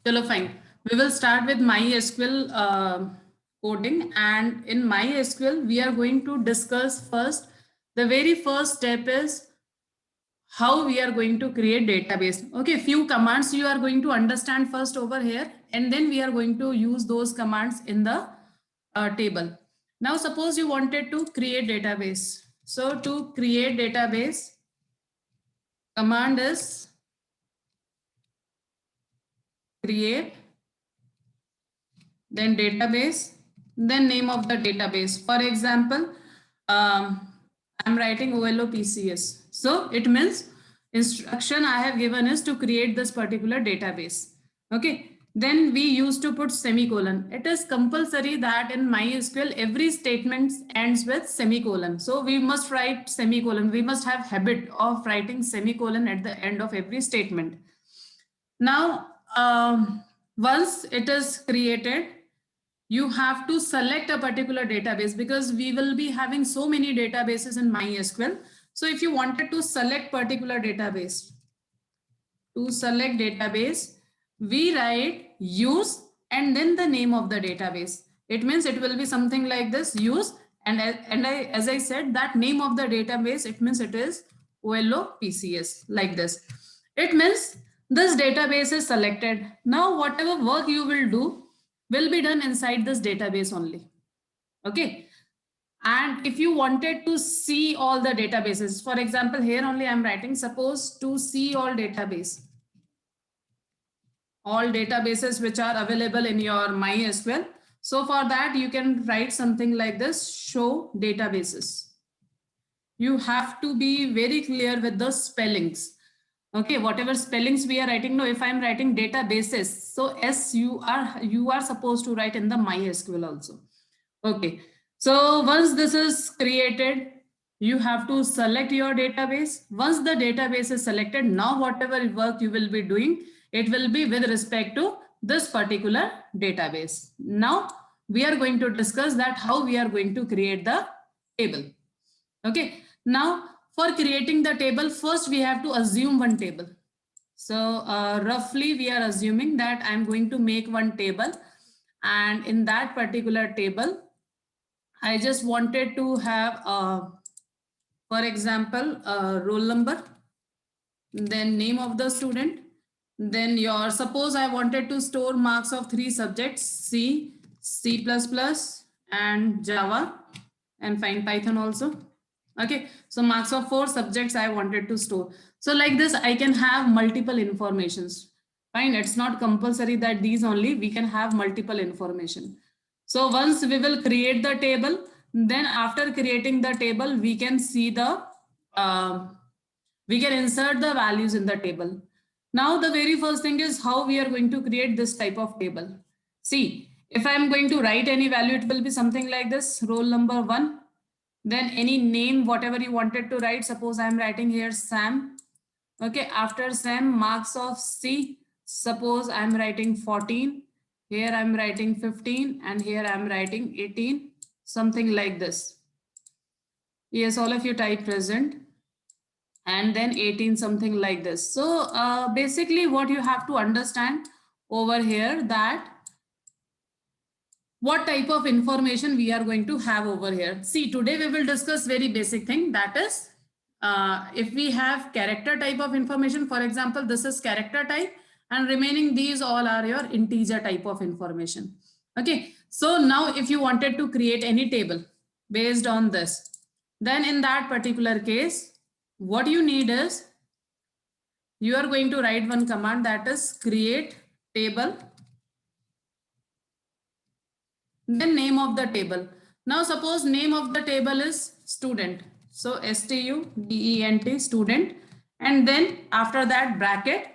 Chalo, fine. We will start with MySQL coding, and in MySQL, we are going to discuss first. The very first step is how we are going to create database. Okay, few commands you are going to understand first over here, and then we are going to use those commands in the table. Now, suppose you wanted to create database. So to create database, command is create, then database, then name of the database. For example, I'm writing OLOPCS. So it means instruction I have given is to create this particular database. Okay. Then we used to put semicolon. It is compulsory that in MySQL, every statement ends with semicolon. So we must write semicolon. We must have habit of writing semicolon at the end of every statement. Now, once it is created, you have to select a particular database because we will be having so many databases in MySQL. So if you wanted to select particular database, to select database, we write use and then the name of the database. It means it will be something like this, use, and as I said, that name of the database, it means it is OLOPCS, like this. It means this database is selected. Now, whatever work you will do will be done inside this database only. Okay. And if you wanted to see all the databases, for example, here only I'm writing, suppose to see all databases which are available in your MySQL. So for that, you can write something like this, show databases. You have to be very clear with the spellings. Okay, whatever spellings we are writing, no, if I'm writing databases, so S you are supposed to write in the MySQL also. Okay, so once this is created, you have to select your database. Once the database is selected, now whatever work you will be doing, it will be with respect to this particular database. Now we are going to discuss that how we are going to create the table. Okay, now for creating the table, first we have to assume one table. So roughly we are assuming that I'm going to make one table, and in that particular table, I just wanted to have, for example, roll number, then name of the student, then your, suppose I wanted to store marks of 3 subjects, C, C++, and Java, and fine, Python also. Okay, so marks of 4 subjects I wanted to store. So like this, I can have multiple informations. Fine, it's not compulsory that these only, we can have multiple information. So once we will create the table, then after creating the table, we can see the, we can insert the values in the table. Now the very first thing is how we are going to create this type of table. See, if I'm going to write any value, it will be something like this, roll number 1. Then any name, whatever you wanted to write, suppose I'm writing here Sam. Okay, after Sam, marks of C, suppose I'm writing 14. Here I'm writing 15 and here I'm writing 18, something like this. Yes, all of you type present. And then 18, something like this. So basically what you have to understand over here that what type of information we are going to have over here. See, today we will discuss very basic thing, that is if we have character type of information, for example, this is character type and remaining these all are your integer type of information. Okay, so now if you wanted to create any table based on this, then in that particular case, what you need is you are going to write one command, that is create table, then name of the table. Now suppose name of the table is student. So student, student, and then after that bracket,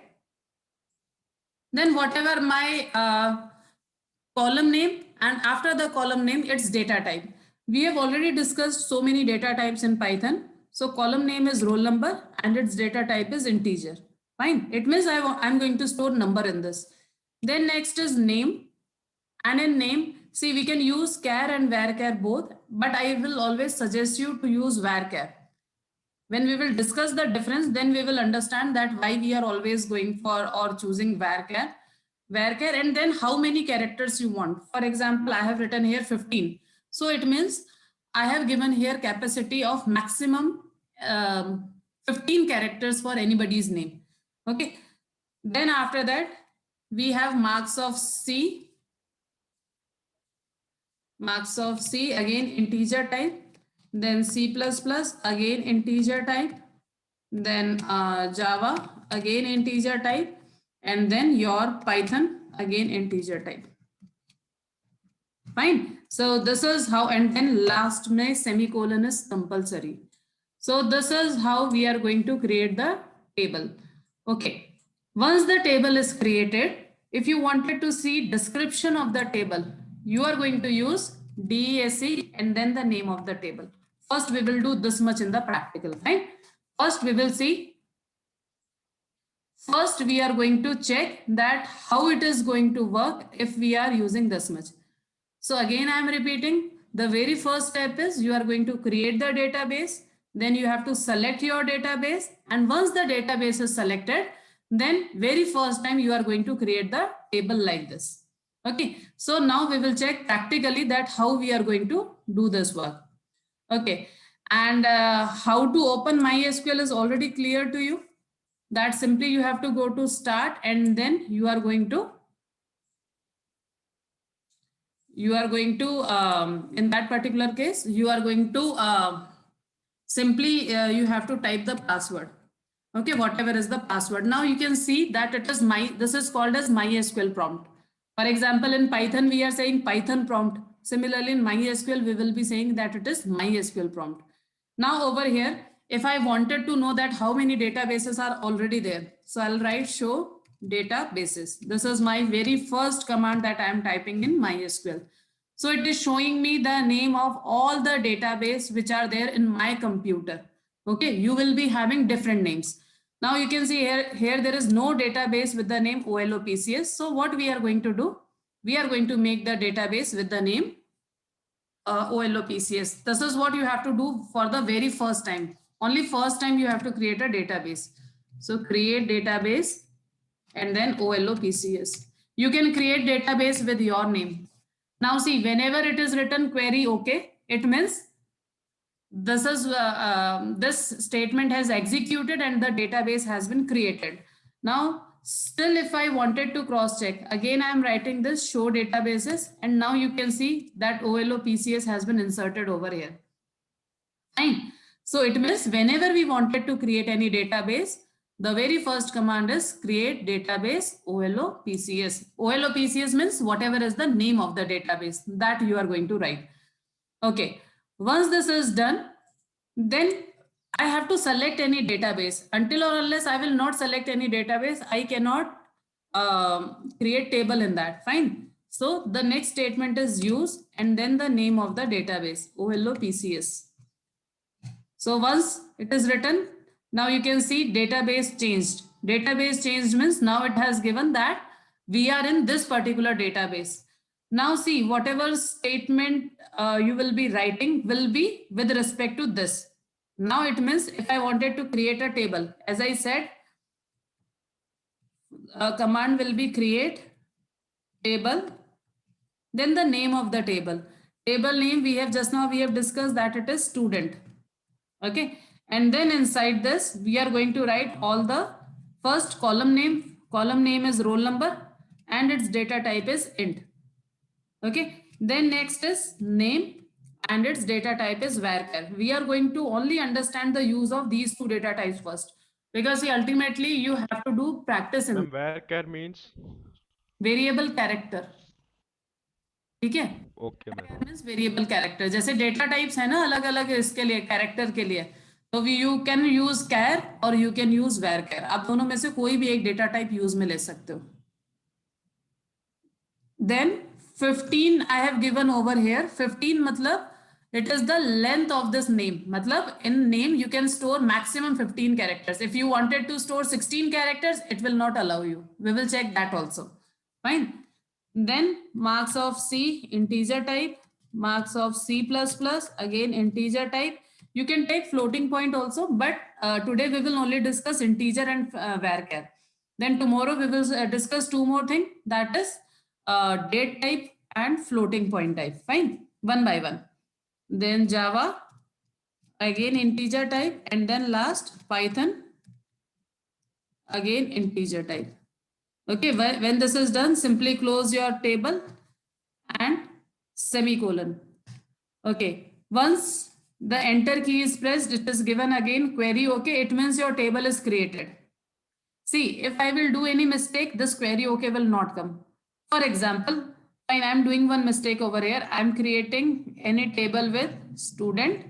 then whatever my column name, and after the column name, it's data type. We have already discussed so many data types in Python. So column name is roll number and its data type is integer. Fine. It means I'm going to store number in this. Then next is name, and in name, see, we can use char and varchar both, but I will always suggest you to use varchar. When we will discuss the difference, then we will understand that why we are always going for or choosing varchar. varchar, and then how many characters you want. For example, I have written here 15. So it means I have given here capacity of maximum 15 characters for anybody's name. Okay. Then after that, we have marks of C. Marks of C, again integer type. Then C++, again integer type. Then Java, again integer type. And then your Python, again integer type. Fine. So this is how, and then last mein semicolon is compulsory. So this is how we are going to create the table. Okay. Once the table is created, if you wanted to see description of the table, you are going to use DESE and then the name of the table. First, we will do this much in the practical, right? First, we will see. First, we are going to check that how it is going to work if we are using this much. So again, I am repeating, the very first step is you are going to create the database. Then you have to select your database. And once the database is selected, then very first time you are going to create the table like this. Okay. So now we will check practically that how we are going to do this work. Okay. And how to open MySQL is already clear to you. That simply you have to go to start and then you are going to in that particular case, you are going to simply you have to type the password. Okay, whatever is the password. Now you can see that it is this is called as MySQL prompt. For example, in Python, we are saying Python prompt. Similarly, in MySQL, we will be saying that it is MySQL prompt. Now over here, if I wanted to know that how many databases are already there, so I'll write show databases. This is my very first command that I am typing in MySQL. So it is showing me the name of all the database which are there in my computer. Okay, you will be having different names. Now you can see here there is no database with the name OLOPCS. So what we are going to do? We are going to make the database with the name OLOPCS. This is what you have to do for the very first time. Only first time you have to create a database. So create database and then OLOPCS. You can create database with your name. Now see, whenever it is written query OK, it means this is this statement has executed and the database has been created. Now, still if I wanted to cross check, again I am writing this show databases and now you can see that OLOPCS has been inserted over here. Fine. So it means whenever we wanted to create any database, the very first command is create database OLOPCS. OLOPCS means whatever is the name of the database that you are going to write. Okay. Once this is done, then I have to select any database. Until or unless I will not select any database, I cannot create table in that. Fine. So the next statement is use and then the name of the database, OLOPCS. So once it is written, now you can see database changed. Database changed means now it has given that we are in this particular database. Now see, whatever statement you will be writing will be with respect to this. Now it means if I wanted to create a table, as I said, a command will be create table, then the name of the table. Table name we have just now we have discussed that it is student. Okay. And then inside this, we are going to write all the first column name. Column name is roll number and its data type is int. Okay. Then next is name and its data type is varchar. We are going to only understand the use of these two data types first, because ultimately you have to do practice in varchar means variable character. ठीक है? Okay, ma'am. Means variable character. जैसे data types है ना अलग अलग इसके लिए character के लिए, तो you can use char और you can use varchar. आप दोनों में से कोई भी एक data type use में ले सकते हो. Then 15 I have given over here. 15 मतलब it is the length of this name. मतलब in name you can store maximum 15 characters. If you wanted to store 16 characters, it will not allow you. We will check that also. Fine. Then marks of C, integer type. Marks of C++, again integer type. You can take floating point also, but today we will only discuss integer and varchar. Then tomorrow we will discuss two more things, that is date type and floating point type. Fine, one by one. Then Java, again integer type, and then last Python, again integer type. Okay, when this is done, simply close your table and semicolon. Okay, once the enter key is pressed, it is given again query. Okay, it means your table is created. See, if I will do any mistake, this query okay will not come. For example, fine, I'm doing one mistake over here. I'm creating any table with student.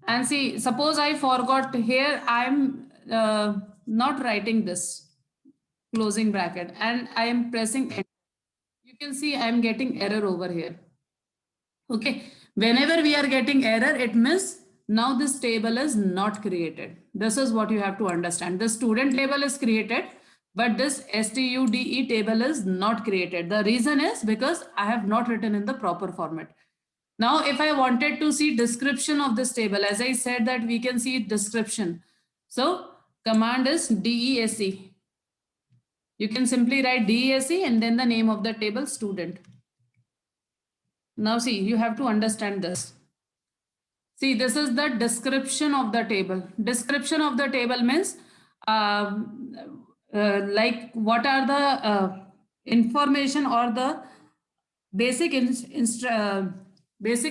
And see, suppose I forgot here, I'm not writing this closing bracket and I am pressing enter. You can see I'm getting error over here. Okay, whenever we are getting error, it means now this table is not created. This is what you have to understand. The student table is created, but this STUDE table is not created. The reason is because I have not written in the proper format. Now, if I wanted to see description of this table, as I said that we can see description. So command is DESC. You can simply write DESC and then the name of the table student. Now see, you have to understand this. See, this is the description of the table. Description of the table means like what are the information or the basic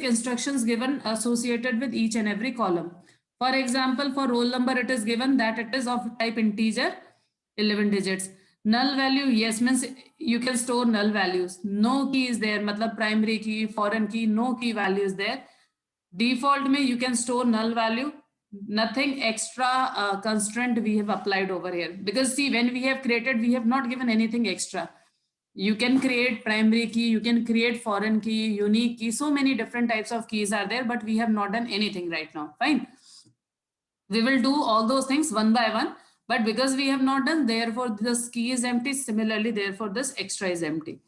instructions given associated with each and every column. For example, for roll number, it is given that it is of type integer, 11 digits. Null value, yes, means you can store null values. No key is there, matlab primary key, foreign key, no key value is there. Default mein you can store null value. Nothing extra constraint we have applied over here. Because see, when we have created, we have not given anything extra. You can create primary key, you can create foreign key, unique key. So many different types of keys are there, but we have not done anything right now. Fine. We will do all those things one by one. But because we have not done, therefore this key is empty. Similarly, therefore this extra is empty.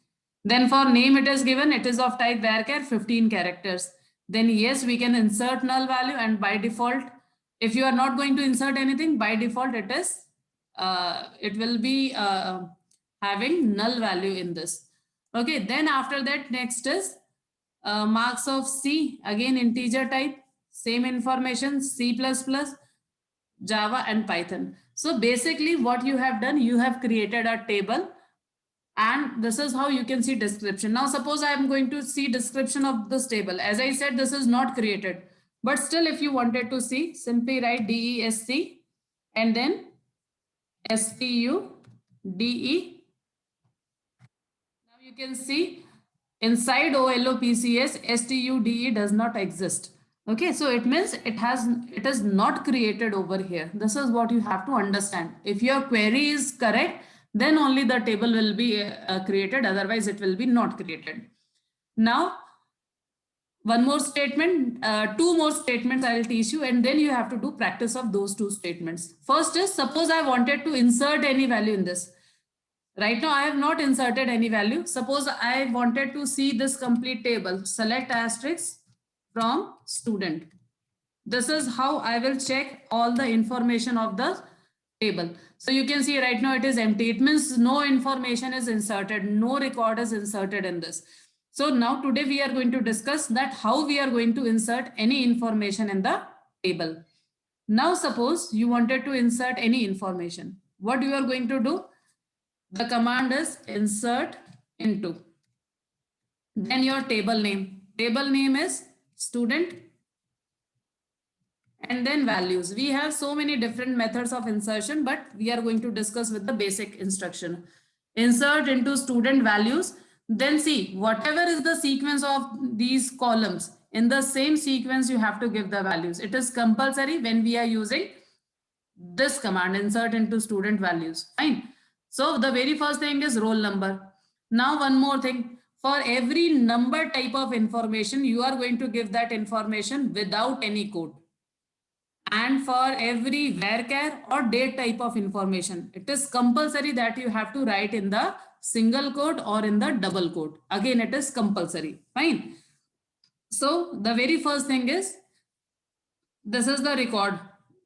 Then for name it is given, it is of type varchar, 15 characters. Then yes, we can insert null value, and by default, if you are not going to insert anything, by default it is, it will be having null value in this. Okay, then after that, next is marks of C, again integer type, same information, C++, Java and Python. So basically what you have done, you have created a table and this is how you can see description. Now suppose I am going to see description of this table. As I said, this is not created, but still if you wanted to see, simply write DESC and then STUDE. Now you can see inside OLOPCS, STUDE does not exist. Okay, so it means it is not created over here. This is what you have to understand. If your query is correct, then only the table will be created. Otherwise, it will be not created. Now, one more statement, two more statements I will teach you, and then you have to do practice of those two statements. First is, suppose I wanted to insert any value in this. Right now, I have not inserted any value. Suppose I wanted to see this complete table. Select asterisk from student. This is how I will check all the information of the table. So you can see right now it is empty. It means no information is inserted, no record is inserted in this. So now today we are going to discuss that how we are going to insert any information in the table. Now suppose you wanted to insert any information. What you are going to do? The command is insert into. Then your table name. Table name is student. And then values. We have so many different methods of insertion, but we are going to discuss with the basic instruction. Insert into student values. Then see, whatever is the sequence of these columns, in the same sequence you have to give the values. It is compulsory when we are using this command, insert into student values. Fine. So the very first thing is roll number. Now one more thing. For every number type of information, you are going to give that information without any code. And for every varchar or date type of information, it is compulsory that you have to write in the single quote or in the double quote. Again, it is compulsory. Fine. So the very first thing is, this is the record.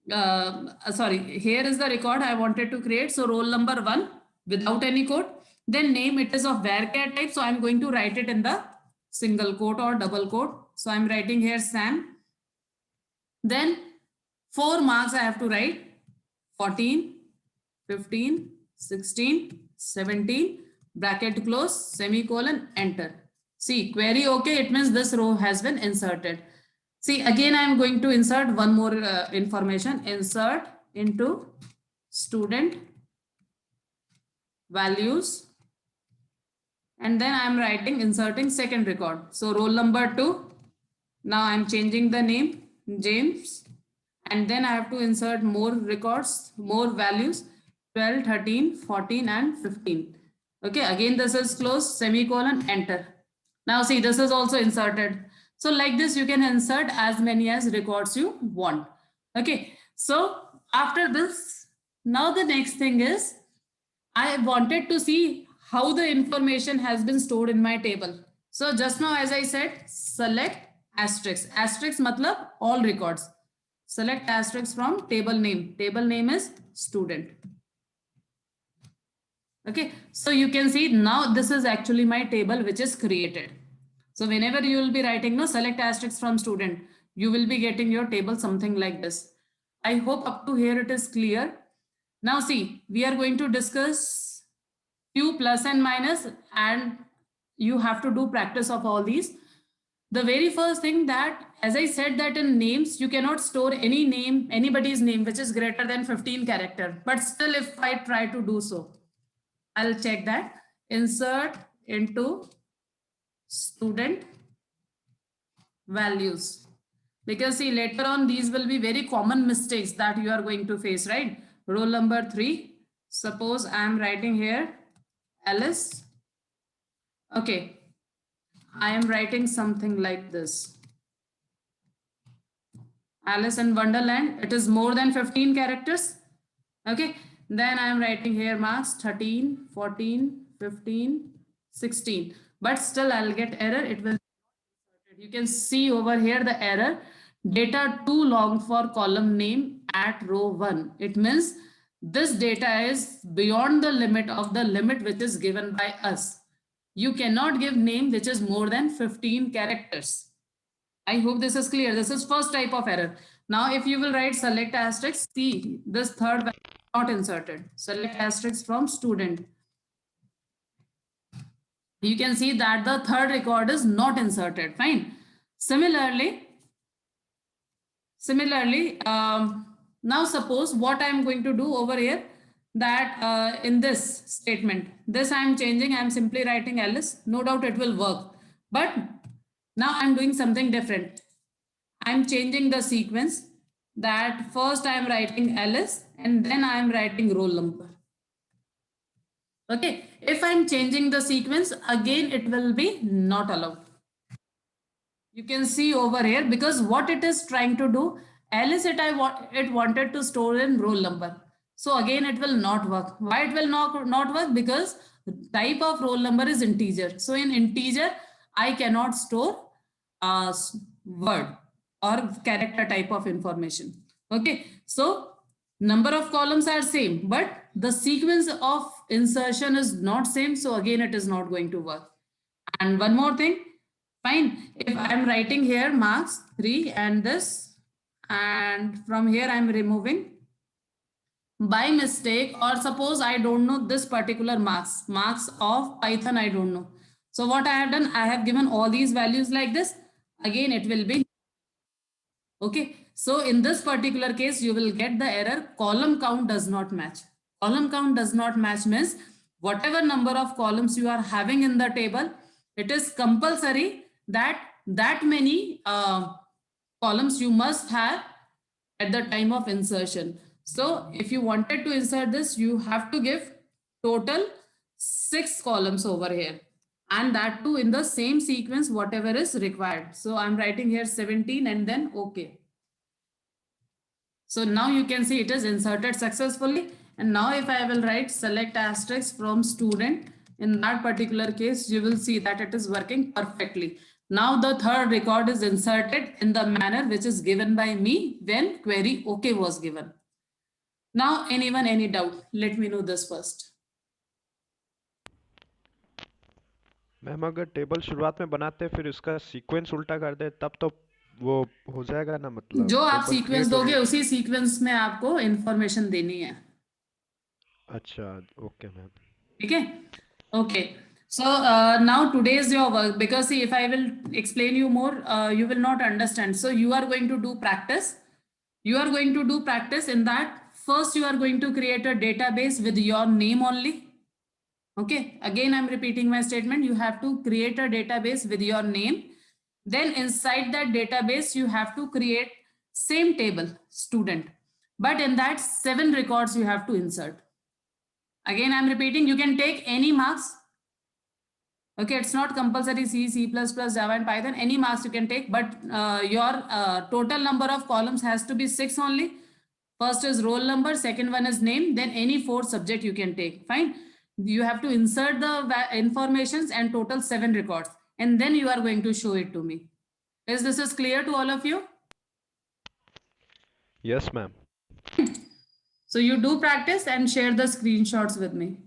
sorry, here is the record I wanted to create. So roll number 1 without any code. Then name, it is of varchar type. So I'm going to write it in the single quote or double quote. So I'm writing here Sam. Then 4 marks I have to write: 14, 15, 16, 17, bracket close, semicolon, enter. See, query okay, it means this row has been inserted. See, again, I am going to insert one more information. Insert into student values. And then I am writing, inserting second record. So roll number 2. Now I am changing the name, James. And then I have to insert more records, more values, 12, 13, 14, and 15. Okay, again, this is close, semicolon, enter. Now see, this is also inserted. So like this, you can insert as many as records you want. Okay, so after this, now the next thing is, I wanted to see how the information has been stored in my table. So just now, as I said, select asterisk. Asterisk matlab all records. Select asterisk from table name. Table name is student. Okay, so you can see now this is actually my table which is created. So whenever you will be writing no select asterisk from student, you will be getting your table something like this. I hope up to here it is clear. Now see, we are going to discuss few plus and minus, and you have to do practice of all these. The very first thing that, as I said, that in names, you cannot store any name, anybody's name, which is greater than 15 character. But still, if I try to do so, I'll check that. Insert into student values. Because see, later on, these will be very common mistakes that you are going to face, right? Roll number 3. Suppose I am writing here Alice. Okay. I am writing something like this. Alice in Wonderland. It is more than 15 characters. Okay. Then I am writing here marks 13, 14, 15, 16. But still I'll get error. It will. You can see over here the error. Data too long for column name at row 1. It means this data is beyond the limit of the limit which is given by us. You cannot give name which is more than 15 characters. I hope this is clear. This is first type of error. Now, if you will write select asterisk, see this third value not inserted. Select asterisk from student. You can see that the third record is not inserted. Fine. Similarly, now suppose what I am going to do over here, that in this statement, this I am changing. I am simply writing Alice. No doubt it will work. But now I'm doing something different. I'm changing the sequence, that first I'm writing Alice and then I'm writing roll number. Okay, if I'm changing the sequence, again it will be not allowed. You can see over here, because what it is trying to do, Alice it wanted to store in roll number. So again it will not work. Why it will not work? Because type of roll number is integer. So in integer, I cannot store word or character type of information. Okay, so number of columns are same, but the sequence of insertion is not same. So again, it is not going to work. And one more thing, fine. If I'm writing here marks 3 and this, and from here I'm removing by mistake, or suppose I don't know this particular marks of Python, I don't know. So what I have done, I have given all these values like this. Again, it will be okay. So in this particular case, you will get the error column count does not match. Column count does not match means whatever number of columns you are having in the table, it is compulsory that many columns you must have at the time of insertion. So if you wanted to insert this, you have to give total 6 columns over here, and that too in the same sequence, whatever is required. So I'm writing here 17 and then okay. So now you can see it is inserted successfully. And now if I will write select asterisk from student, in that particular case, you will see that it is working perfectly. Now the third record is inserted in the manner which is given by me when query OK was given. Now anyone, any doubt? Let me know this first. Ma'am अगर table शुरुआत में बनाते हैं फिर इसका sequence उल्टा कर दे तब तो वो हो जाएगा ना, मतलब जो आप टेबल सीक्वेंस क्रिएट दोगे होगी। उसी सीक्वेंस में आपको इंफॉर्मेशन देनी है. अच्छा, ओके मैम। ठीक है. Okay. So now today is your work, because see, if I will explain you more, you will not understand. So you are going to do practice. You are going to do practice in that. First, you are going to create a database with your name only. Okay. Again, I'm repeating my statement. You have to create a database with your name. Then inside that database, you have to create same table, student. But in that, 7 records you have to insert. Again, I'm repeating, you can take any marks. Okay, it's not compulsory C, C++, Java and Python, any marks you can take, but your total number of columns has to be 6 only. First is roll number, second one is name, then any 4 subject you can take, fine. You have to insert the informations and total 7 records, and then you are going to show it to me. Is this is clear to all of you? Yes ma'am. So you do practice and share the screenshots with me.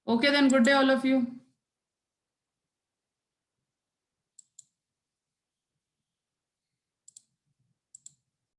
Okay, then good day all of you.